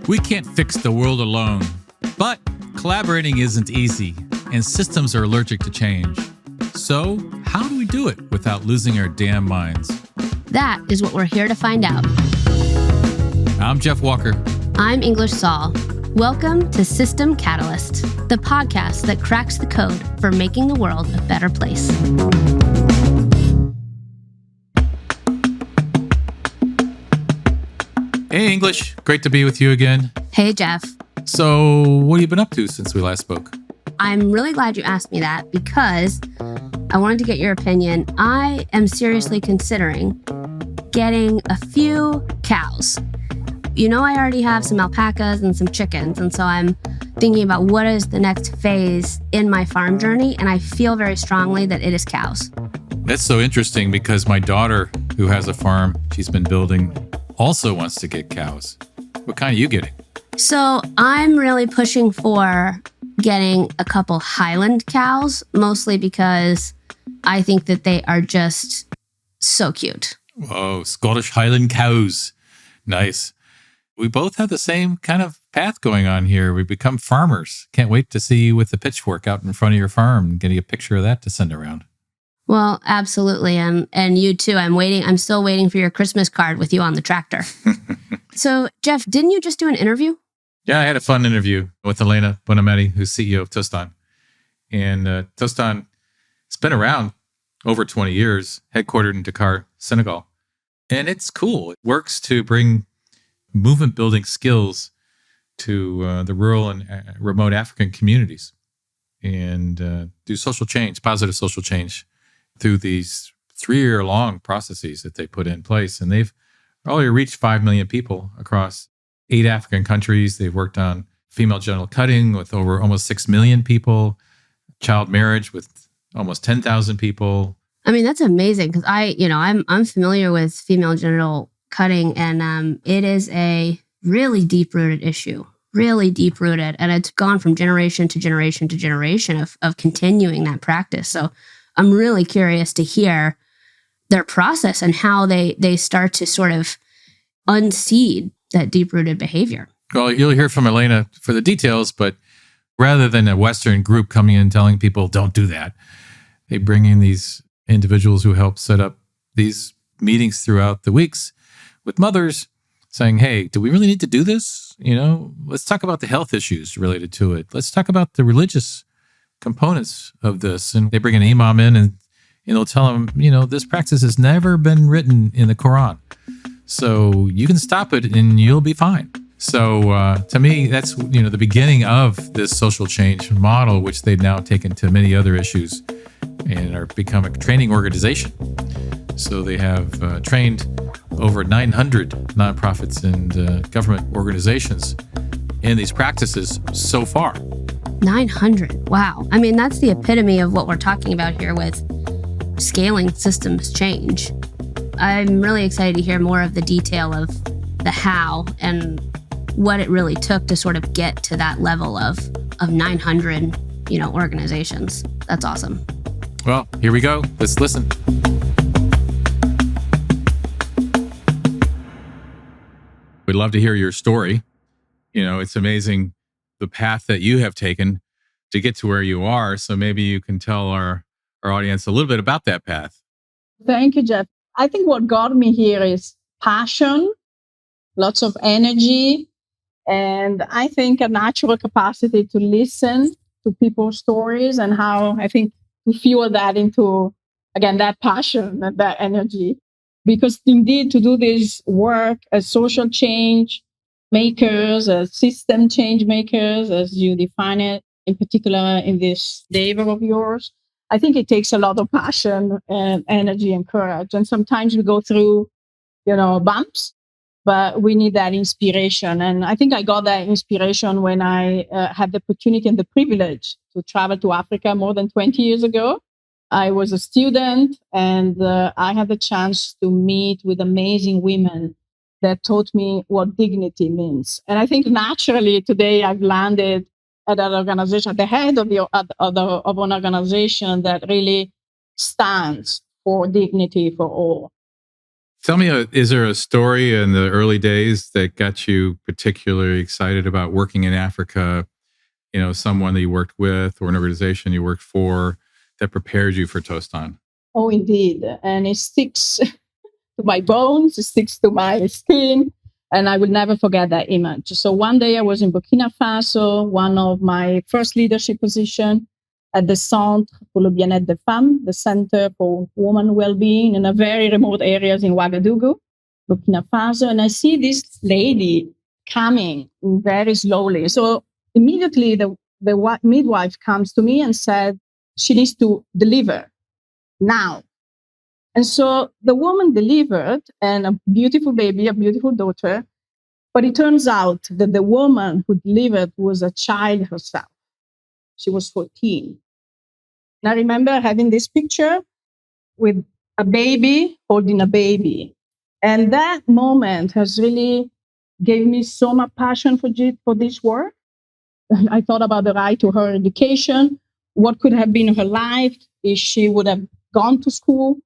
We can't fix the world alone, but collaborating isn't easy, and systems are allergic to change. So, how do we do it without losing our damn minds? That is what we're here to find out. I'm Jeff Walker. I'm English Sall. Welcome to System Catalyst, the podcast that cracks the code for making the world a better place. Hey, English. Great to be with you again. Hey, Jeff. So, what have you been up to since we last spoke? I'm really glad you asked me that because I wanted to get your opinion. I am seriously considering getting a few cows. You know, I already have some alpacas and some chickens, and so I'm thinking about what is the next phase in my farm journey, and I feel very strongly that it is cows. That's so interesting because my daughter, who has a farm she's been building, also wants to get cows. What kind are you getting? So I'm really pushing for getting a couple Highland cows, mostly because I think that they are just so cute. Whoa, Scottish Highland cows. Nice. We both have the same kind of path going on here. We become farmers. Can't wait to see you with the pitchfork out in front of your farm and getting a picture of that to send around. Well, absolutely. And you too. I'm still waiting for your Christmas card with you on the tractor. So, Jeff, didn't you just do an interview? Yeah, I had a fun interview with Elena Bonometti, who's CEO of Tostan. And Tostan has been around over 20 years, headquartered in Dakar, Senegal. And it's cool. It works to bring movement building skills to the rural and remote African communities and do social change, positive social change through these 3-year-long processes that they put in place. And they've already reached 5 million people across 8 African countries. They've worked on female genital cutting with over almost 6 million people, child marriage with almost 10,000 people. I mean, that's amazing because I'm familiar with female genital cutting, and it is a really deep-rooted issue, really deep-rooted. And it's gone from generation to generation to generation of continuing that practice. So I'm really curious to hear their process and how they start to sort of unseed that deep-rooted behavior. Well, you'll hear from Elena for the details, but rather than a Western group coming in telling people, don't do that, they bring in these individuals who help set up these meetings throughout the weeks with mothers saying, hey, do we really need to do this? Let's talk about the health issues related to it. Let's talk about the religious components of this. And they bring an imam in and they'll tell them, this practice has never been written in the Quran. So you can stop it and you'll be fine. So to me, that's, the beginning of this social change model, which they've now taken to many other issues and are become a training organization. So they have trained over 900 nonprofits and government organizations in these practices so far. 900. Wow. I mean, that's the epitome of what we're talking about here with scaling systems change. I'm really excited to hear more of the detail of the how and what it really took to sort of get to that level of 900, organizations. That's awesome. Well, here we go. Let's listen. We'd love to hear your story. It's amazing the path that you have taken to get to where you are. So maybe you can tell our audience a little bit about that path. Thank you, Jeff. I think what got me here is passion, lots of energy, and I think a natural capacity to listen to people's stories and how I think to fuel that into, again, that passion and that energy. Because indeed, to do this work as social change makers, as system change makers, as you define it, in particular in this labor of yours, I think it takes a lot of passion and energy and courage. And sometimes we go through, bumps, but we need that inspiration. And I think I got that inspiration when I had the opportunity and the privilege to travel to Africa more than 20 years ago. I was a student and I had the chance to meet with amazing women that taught me what dignity means. And I think naturally today I've landed at an organization, at the head of an organization that really stands for dignity for all. Tell me, is there a story in the early days that got you particularly excited about working in Africa? Someone that you worked with or an organization you worked for that prepared you for Tostan? Oh, indeed. And it sticks to my bones, it sticks to my skin. And I will never forget that image. So one day I was in Burkina Faso, one of my first leadership position at the Centre pour le Bien-être des Femmes, the Center for Women Well-being in a very remote areas in Ouagadougou, Burkina Faso. And I see this lady coming very slowly. So immediately the midwife comes to me and said, she needs to deliver now. And so the woman delivered, and a beautiful baby, a beautiful daughter. But it turns out that the woman who delivered was a child herself. She was 14. And I remember having this picture with a baby holding a baby. And that moment has really gave me so much passion for this work. I thought about the right to her education. What could have been her life if she would have gone to school?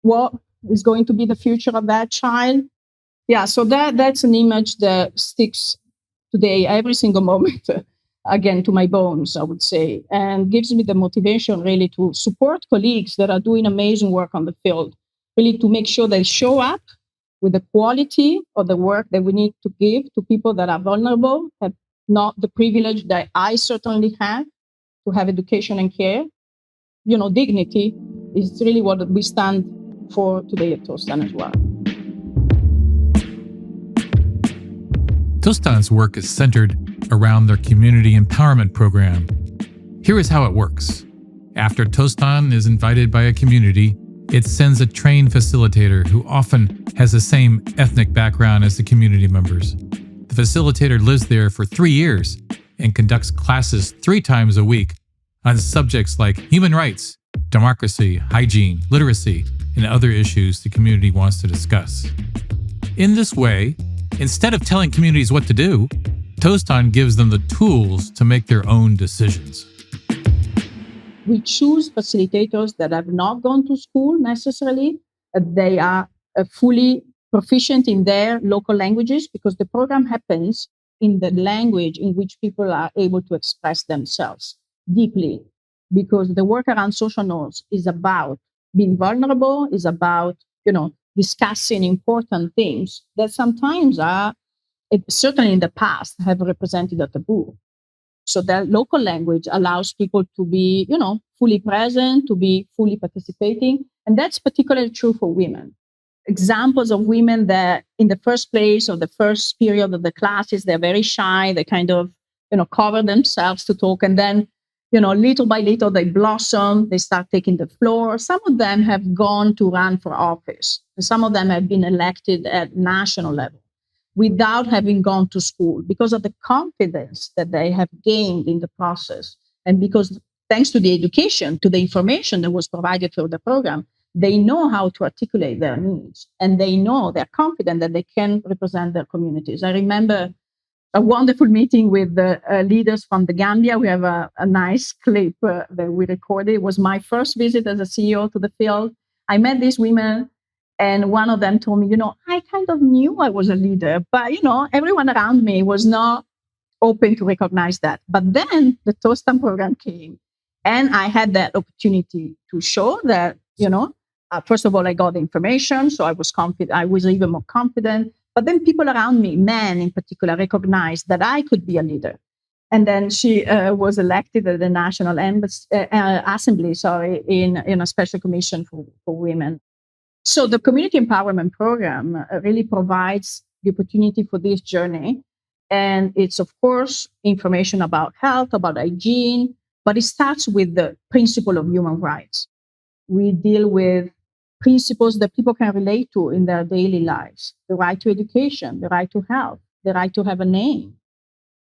What is going to be the future of that child? Yeah, so that's an image that sticks today, every single moment, again, to my bones, I would say, and gives me the motivation really to support colleagues that are doing amazing work on the field, really to make sure they show up with the quality of the work that we need to give to people that are vulnerable, have not the privilege that I certainly have to have education and care. Dignity is really what we stand for today at Tostan as well. Tostan's work is centered around their community empowerment program. Here is how it works. After Tostan is invited by a community, it sends a trained facilitator who often has the same ethnic background as the community members. The facilitator lives there for 3 years and conducts classes 3 times a week on subjects like human rights, democracy, hygiene, literacy, and other issues the community wants to discuss. In this way, instead of telling communities what to do, Tostan gives them the tools to make their own decisions. We choose facilitators that have not gone to school necessarily. They are fully proficient in their local languages because the program happens in the language in which people are able to express themselves deeply. Because the work around social norms is about being vulnerable, is about, discussing important things that sometimes are, certainly in the past, have represented a taboo. So that local language allows people to be, fully present, to be fully participating. And that's particularly true for women. Examples of women that in the first place or the first period of the classes, they're very shy. They kind of, cover themselves to talk. And then, little by little, they blossom. They start taking the floor. Some of them have gone to run for office. Some of them have been elected at national level without having gone to school because of the confidence that they have gained in the process. And because thanks to the education, to the information that was provided through the program, they know how to articulate their needs and they're confident that they can represent their communities. I remember a wonderful meeting with the leaders from the Gambia. We have a nice clip that we recorded. It was my first visit as a CEO to the field. I met these women. And one of them told me, I kind of knew I was a leader, but, everyone around me was not open to recognize that. But then the Tostan program came and I had that opportunity to show that, first of all, I got the information. So I was confident. I was even more confident. But then people around me, men in particular, recognized that I could be a leader. And then she was elected at the National Assembly, in a special commission for women. So the community empowerment program really provides the opportunity for this journey. And it's, of course, information about health, about hygiene, but it starts with the principle of human rights. We deal with principles that people can relate to in their daily lives: the right to education, the right to health, the right to have a name.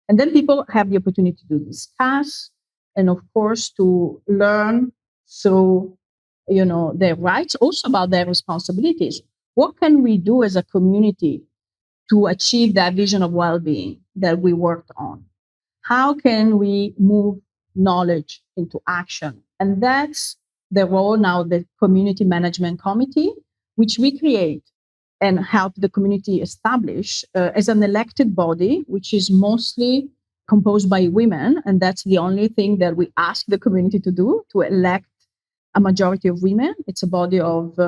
And then people have the opportunity to discuss and, of course, to learn through their rights, also about their responsibilities. What can we do as a community to achieve that vision of well-being that we worked on? How can we move knowledge into action? And that's the role now of the Community Management Committee, which we create and help the community establish as an elected body, which is mostly composed by women. And that's the only thing that we ask the community to do, to elect a majority of women. It's a body of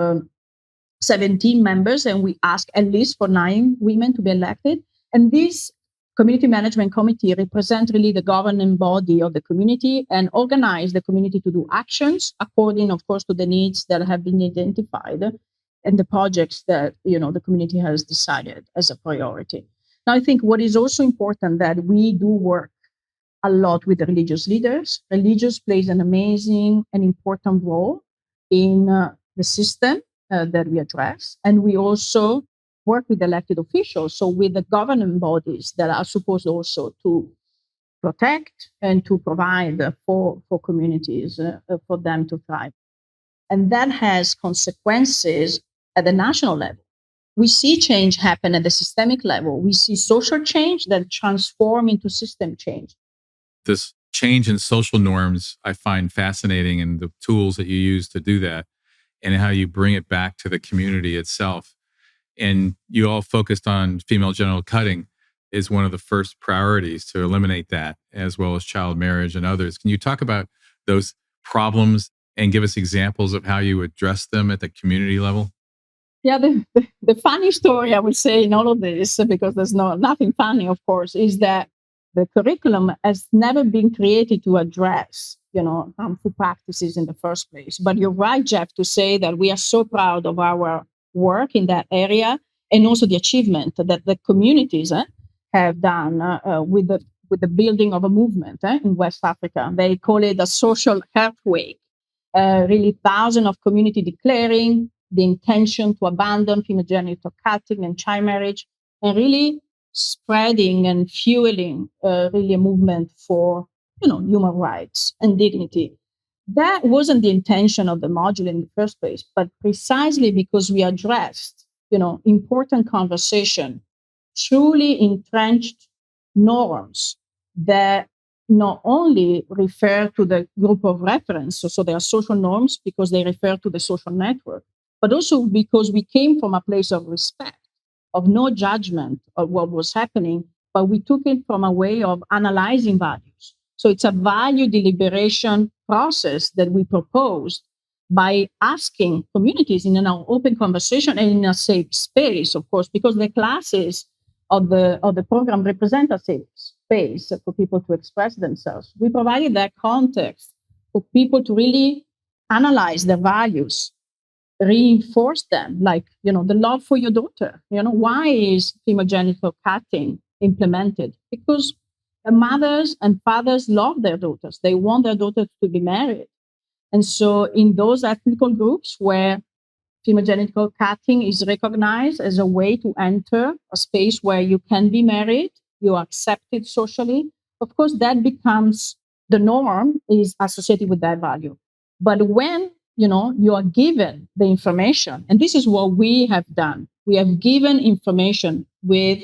17 members, and we ask at least for 9 women to be elected. And this community management committee represents really the governing body of the community and organize the community to do actions according, of course, to the needs that have been identified and the projects that the community has decided as a priority. Now, I think what is also important that we do work a lot with the religious leaders. Religious plays an amazing and important role in the system that we address. And we also work with elected officials, so with the governing bodies that are supposed also to protect and to provide for communities, for them to thrive. And that has consequences at the national level. We see change happen at the systemic level. We see social change that transform into system change. This change in social norms I find fascinating, and the tools that you use to do that and how you bring it back to the community itself. And you all focused on female genital cutting is one of the first priorities to eliminate that, as well as child marriage and others. Can you talk about those problems and give us examples of how you address them at the community level? Yeah, the funny story I would say in all of this, because there's nothing funny, of course, is that the curriculum has never been created to address, harmful practices in the first place. But you're right, Jeff, to say that we are so proud of our work in that area and also the achievement that the communities have done with the building of a movement in West Africa. They call it a social earthquake. Really, thousands of communities declaring the intention to abandon female genital cutting and child marriage, and really spreading and fueling really a movement for human rights and dignity. That wasn't the intention of the module in the first place, but precisely because we addressed important conversation, truly entrenched norms that not only refer to the group of reference, so they are social norms because they refer to the social network, but also because we came from a place of respect, of no judgment of what was happening, but we took it from a way of analyzing values. So it's a value deliberation process that we proposed by asking communities in an open conversation and in a safe space, of course, because the classes of the program represent a safe space for people to express themselves. We provided that context for people to really analyze their values, reinforce them, like, the love for your daughter. Why is female genital cutting implemented? Because the mothers and fathers love their daughters. They want their daughters to be married. And so in those ethnical groups where female genital cutting is recognized as a way to enter a space where you can be married, you are accepted socially, of course, that becomes the norm, is associated with that value. But when you are given the information, and this is what we have done, we have given information with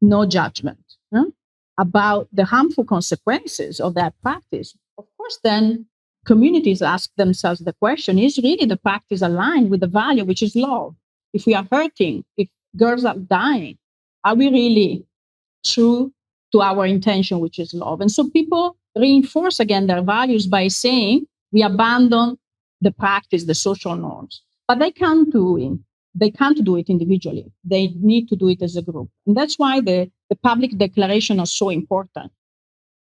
no judgment about the harmful consequences of that practice. Of course, then communities ask themselves the question, is really the practice aligned with the value, which is love? If we are hurting, if girls are dying, are we really true to our intention, which is love? And so people reinforce again their values by saying we abandon the practice, the social norms, but they can't do it individually. They need to do it as a group. And that's why the public declaration is so important.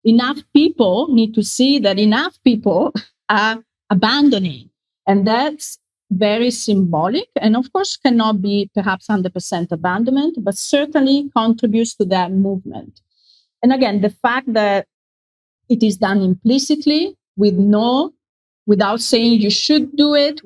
Enough people need to see that enough people are abandoning. And that's very symbolic, and of course cannot be perhaps 100% abandonment, but certainly contributes to that movement. And again, the fact that it is done implicitly without saying you should do it,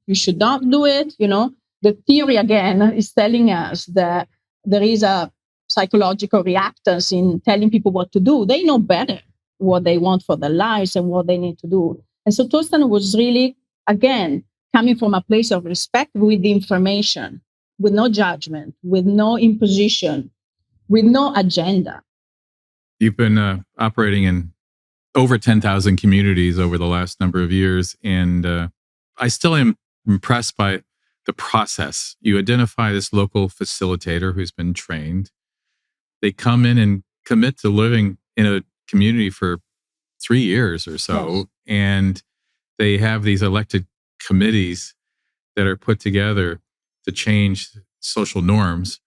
you should not do it, the theory again is telling us that there is a psychological reactance in telling people what to do. They know better what they want for their lives and what they need to do. And so Tostan was really, again, coming from a place of respect with the information, with no judgment, with no imposition, with no agenda. You've been operating in over 10,000 communities over the last number of years. And I still am impressed by the process. You identify this local facilitator who's been trained. They come in and commit to living in a community for 3 years or so. Yes. And they have these elected committees that are put together to change social norms,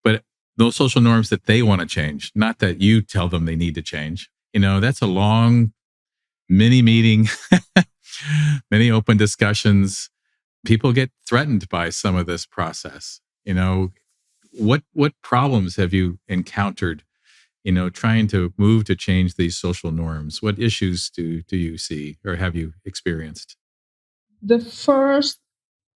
but those social norms that they want to change, not that you tell them they need to change. That's a long mini meeting, many open discussions. People get threatened by some of this process. What problems have you encountered, trying to move to change these social norms? What issues do you see or have you experienced? The first,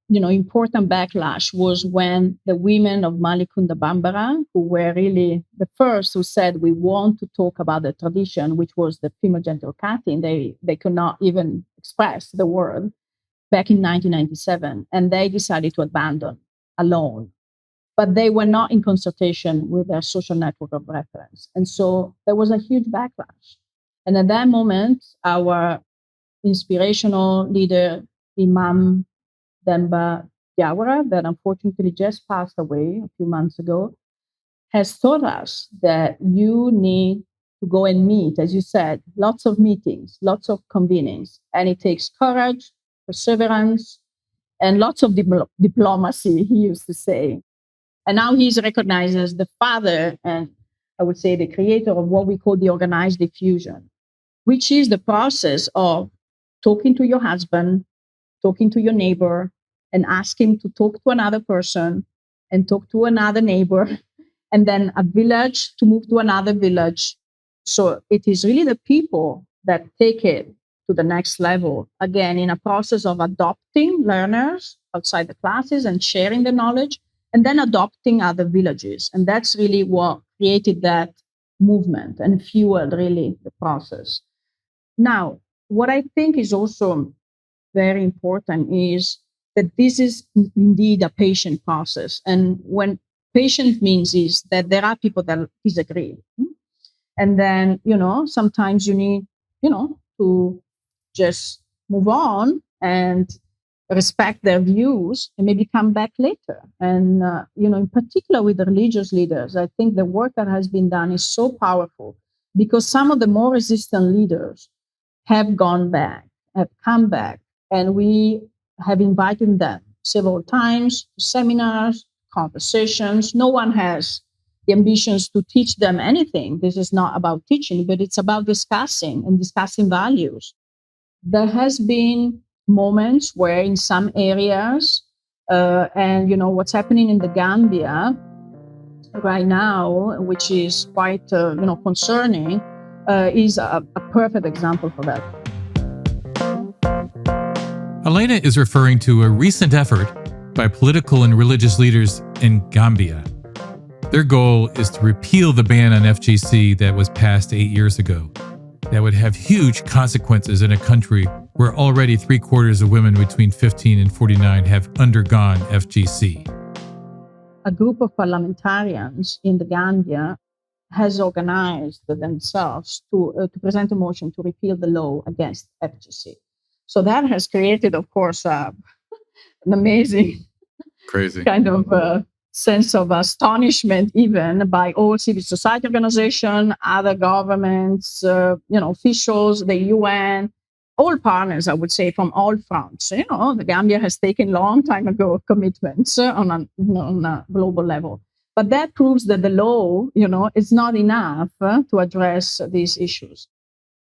important backlash was when the women of Malikunda Bambara, who were really the first who said, we want to talk about the tradition, which was the female genital cutting. They could not even express the word back in 1997, and they decided to abandon alone. But they were not in consultation with their social network of reference. And so there was a huge backlash. And at that moment, our inspirational leader, Imam Demba Diawara, that unfortunately just passed away a few months ago, has taught us that you need to go and meet, as you said, lots of meetings, lots of convenings. And it takes courage, perseverance, and lots of diplomacy, he used to say. And now he's recognized as the father and I would say the creator of what we call the organized diffusion, which is the process of talking to your husband, talking to your neighbor, and ask him to talk to another person and talk to another neighbor, and then a village to move to another village. So it is really the people that take it to the next level, again, in a process of adopting learners outside the classes and sharing the knowledge, and then adopting other villages. And that's really what created that movement and fueled really the process. Now, what I think is also very important is that this is indeed a patient process. And when patient means is that there are people that disagree. And then, sometimes you need, to just move on and respect their views and maybe come back later. And, in particular with the religious leaders, I think the work that has been done is so powerful because some of the more resistant leaders have gone back, have come back, and we have invited them several times to seminars, conversations. No one has the ambitions to teach them anything. This is not about teaching, but it's about discussing and discussing values. There has been moments where in some areas, and what's happening in the Gambia right now, which is quite concerning, is a perfect example for that. Elena is referring to a recent effort by political and religious leaders in Gambia. Their goal is to repeal the ban on FGC that was passed 8 years ago. That would have huge consequences in a country where already 3/4 of women between 15 and 49 have undergone FGC. A group of parliamentarians in the Gambia has organized themselves to present a motion to repeal the law against FGC. So that has created, of course, an amazing Crazy kind of sense of astonishment, even by all civil society organizations, other governments, officials, the UN, all partners, I would say, from all fronts. The Gambia has taken long time ago commitments on a global level. But that proves that the law, is not enough to address these issues.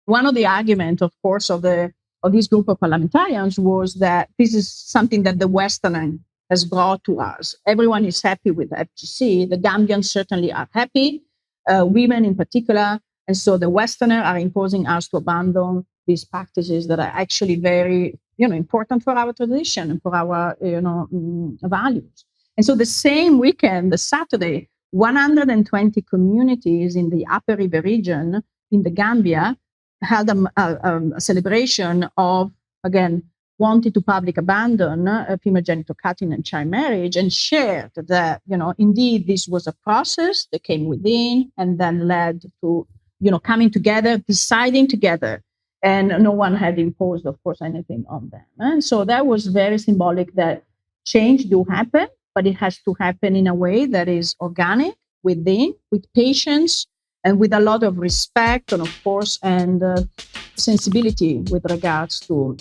One of the arguments, of course, of this group of parliamentarians was that this is something that the Westerner has brought to us. Everyone is happy with FGC. The Gambians certainly are happy, women in particular. And so the Westerners are imposing us to abandon these practices that are actually very, important for our tradition and for our, values. And so the same weekend, the Saturday, 120 communities in the Upper River region in the Gambia held a celebration of, again, wanted to public abandon female genital cutting and child marriage, and shared that, indeed this was a process that came within and then led to, coming together, deciding together, and no one had imposed, of course, anything on them. And so that was very symbolic that change do happen, but it has to happen in a way that is organic with patience, and with a lot of respect, and of course, and sensibility with regards to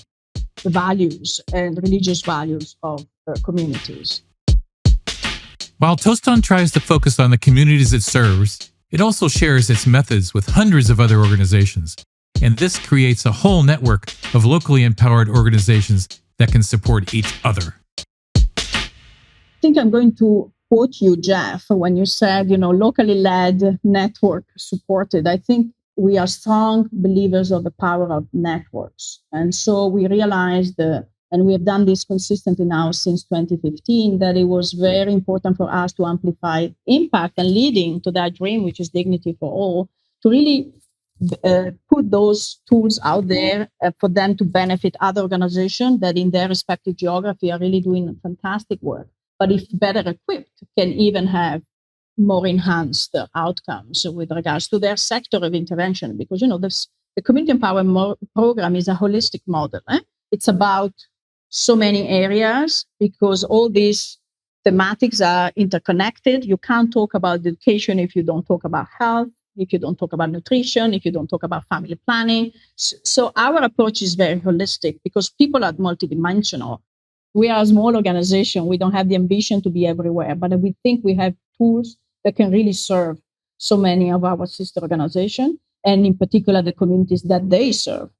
the values and religious values of communities. While Tostan tries to focus on the communities it serves, it also shares its methods with hundreds of other organizations. And this creates a whole network of locally empowered organizations that can support each other. I think I'm going to quote you, Jeff, when you said, locally led, network supported. I think we are strong believers of the power of networks. And so we realized, and we have done this consistently now since 2015, that it was very important for us to amplify impact and leading to that dream, which is dignity for all, to really put those tools out there for them to benefit other organizations that in their respective geography are really doing fantastic work. But if better equipped, can even have more enhanced outcomes with regards to their sector of intervention. Because, the Community Empowerment Program is a holistic model. It's about so many areas because all these thematics are interconnected. You can't talk about education if you don't talk about health, if you don't talk about nutrition, if you don't talk about family planning. So our approach is very holistic because people are multidimensional. We are a small organization. We don't have the ambition to be everywhere, but we think we have tools that can really serve so many of our sister organizations, and in particular, the communities that they serve.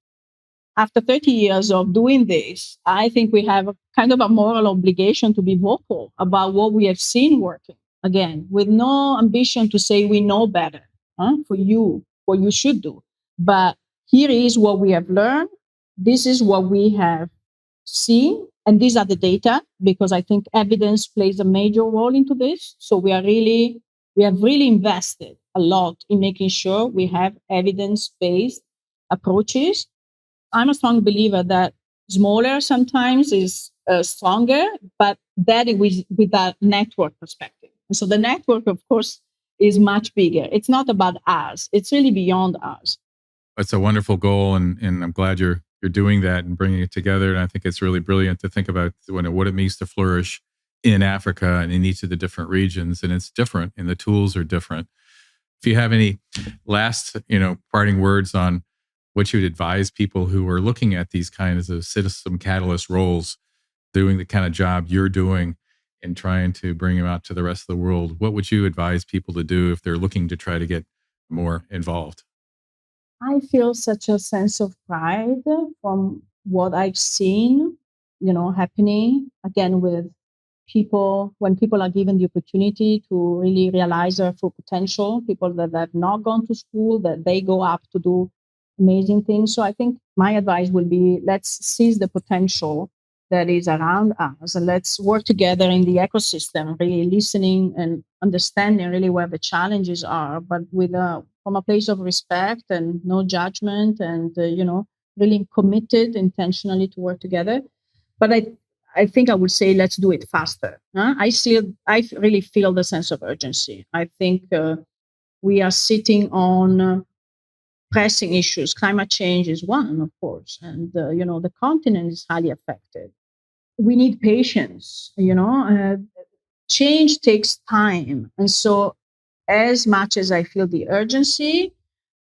After 30 years of doing this, I think we have kind of a moral obligation to be vocal about what we have seen working. Again, with no ambition to say we know better for you, what you should do. But here is what we have learned. This is what we have seen. And these are the data, because I think evidence plays a major role into this. So we have really invested a lot in making sure we have evidence-based approaches. I'm a strong believer that smaller sometimes is stronger, but that with that network perspective. And so the network, of course, is much bigger. It's not about us. It's really beyond us. That's a wonderful goal, and I'm glad you're doing that and bringing it together. And I think it's really brilliant to think about what it means to flourish in Africa and in each of the different regions. And it's different, and the tools are different. If you have any last, parting words on what you would advise people who are looking at these kinds of citizen catalyst roles, doing the kind of job you're doing and trying to bring them out to the rest of the world, what would you advise people to do if they're looking to try to get more involved? I feel such a sense of pride from what I've seen, happening again with people, when people are given the opportunity to really realize their full potential, people that have not gone to school, that they go up to do amazing things. So I think my advice will be, let's seize the potential that is around us, and let's work together in the ecosystem, really listening and understanding really where the challenges are, but with from a place of respect and no judgment, and really committed intentionally to work together. But I think I would say let's do it faster. I really feel the sense of urgency. I think we are sitting on pressing issues. Climate change is one, of course, and the continent is highly affected. We need patience. Change takes time, and so as much as I feel the urgency,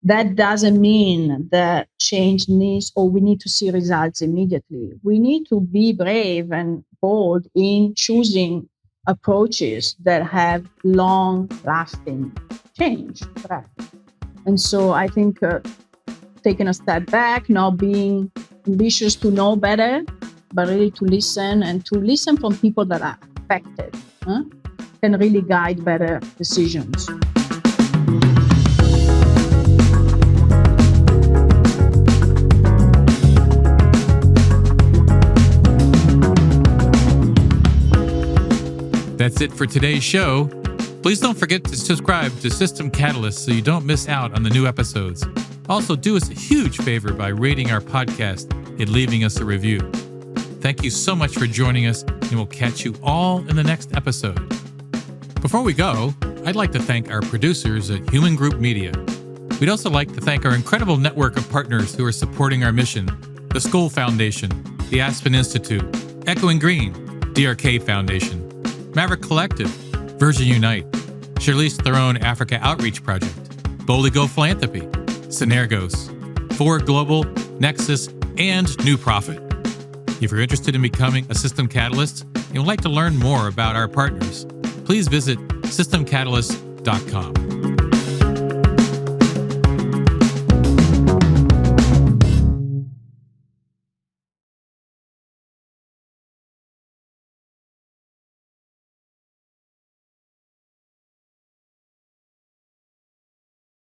that doesn't mean that change needs, or we need to see results immediately. We need to be brave and bold in choosing approaches that have long-lasting change. And so I think taking a step back, not being ambitious to know better, but really to listen, and to listen from people that are affected, can really guide better decisions. That's it for today's show. Please don't forget to subscribe to System Catalyst so you don't miss out on the new episodes. Also, do us a huge favor by rating our podcast and leaving us a review. Thank you so much for joining us, and we'll catch you all in the next episode. Before we go, I'd like to thank our producers at Human Group Media. We'd also like to thank our incredible network of partners who are supporting our mission: the Skoll Foundation, the Aspen Institute, Echoing Green, DRK Foundation, Maverick Collective, Virgin Unite, Charlize Theron Africa Outreach Project, Boldly Go Philanthropy, Synergos, Forward Global, Nexus, and New Profit. If you're interested in becoming a System Catalyst and would like to learn more about our partners, please visit systemcatalyst.com.